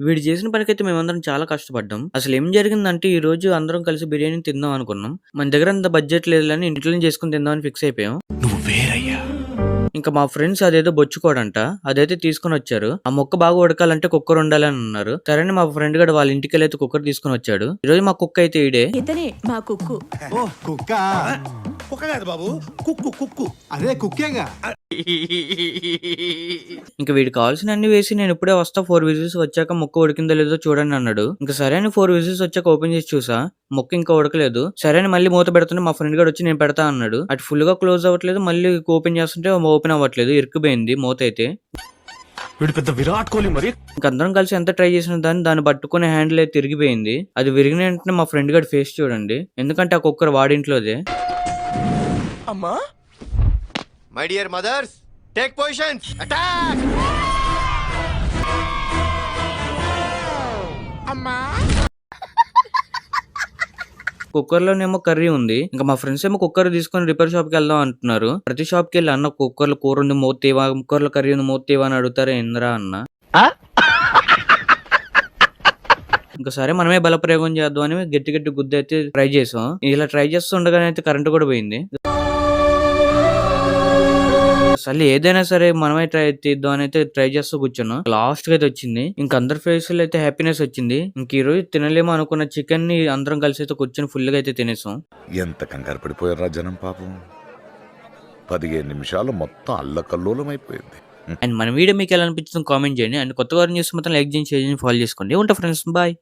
వీడు చేసిన పనికైతే మేమందరం చాలా కష్టపడ్డాం. అసలు ఏం జరిగిందంటే ఈ రోజు అందరం కలిసి బిర్యానీ తిందాం అనుకున్నాం. మన దగ్గర అంత బడ్జెట్ లేదులని ఇంట్లోనే చేసుకుని తిందామని ఫిక్స్ అయిపోయాం. ఇంకా మా ఫ్రెండ్స్ అదేదో బొచ్చుకోడంట అదైతే తీసుకుని వచ్చారు. ఆ మొక్క బాగా ఉడకాలంటే కుక్కర్ ఉండాలని అన్నారు. సరే మా ఫ్రెండ్ గడు వాళ్ళ ఇంటికి వెళ్ళి కుక్కర్ తీసుకుని వచ్చాడు. ఈ రోజు మా కుక్క అయితే ఈడే. ఇతనే మా కుక్కు. ఓ కుక్క కుక్క కాదు బాబు, కుక్కు కుక్కు. అదే కుక్కేగా. ఇంకా వీడికి కావాల్సిన అన్ని వేసి నేను ఇప్పుడే వస్తా 4 విజిల్స్ వచ్చాక మొక్క ఉడికిందో లేదో చూడండి అన్నాడు. ఇంకా సరే అని 4 విజిల్స్ వచ్చాక ఓపెన్ చేసి చూసా మొక్క ఇంకా ఉడకలేదు. సరే అని మళ్ళీ మూత పెడుతుంటే మా ఫ్రెండ్ గడు వచ్చి నేను పెడతా అన్నాడు. అటు ఫుల్ గా క్లోజ్ అవ్వట్లేదు, మళ్ళీ ఓపెన్ చేస్తుంటే ఓపెన్ అవ్వట్లేదు, ఇరుక్కుపోయింది మూత అయితే. వీడు పెద్ద విరాట్ కోహ్లీ మరి. ఇంక అందరం కలిసి ఎంత ట్రై చేసిన దాన్ని పట్టుకునే హ్యాండిల్ అయితే తిరిగిపోయింది. అది విరిగిన వెంటనే మా ఫ్రెండ్ గడి ఫేస్ చూడండి, ఎందుకంటే ఆ కుక్కర్ వాడింట్లోదే. అమ్మా my dear mothers, take positions, attack. అమ్మా కుక్కర్ లోనేమో కర్రీ ఉంది. ఇంకా మా ఫ్రెండ్స్ ఏమో కుక్కర్ తీసుకొని రిపేర్ షాప్ కి వెళ్దాం అంటున్నారు. ప్రతి షాప్ కి వెళ్ళి అన్న కుక్కర్ లో కూర ఉంది మూతేవా, కుక్కర్ లో కర్రీ ఉంది మూతేవా అని అడుగుతారా ఇంద్రా అన్న. ఇంకా సరే మనమే బలప్రయోగం చేద్దాం అని గట్టి గట్టి గుద్ద అయితే ట్రై చేసాం. ఇలా ట్రై చేస్తుండగానే అయితే కరెంట్ కూడా పోయింది. అసలు ఏదైనా సరే మనమే ట్రై తీద్దాం అని అయితే ట్రై చేస్తూ కూర్చున్నాం. లాస్ట్ గా అయితే వచ్చింది. ఇంక అందరి ఫేస్ లో అయితే హ్యాపీనెస్ వచ్చింది. ఇంక ఈ రోజు తినలేమో అనుకున్న చికెన్ ని అందరం కలిసి అయితే కూర్చొని ఫుల్ గా అయితే తినేసాం. ఎంత కంగారు పడిపోయారా జనం పాపం. 15 నిమిషాలు మొత్తం అల్లకల్లోలం అయిపోయింది. అండ్ మన వీడియో మీకు ఎలా అనిపించిందో కామెంట్ చేయండి. అండ్ కొత్త వారిని చూస్తే మాత్రం లైక్ చేయండి, షేర్ చేయండి, ఫాలో చేసుకోండి. ఉంటా ఫ్రెండ్స్, బాయ్.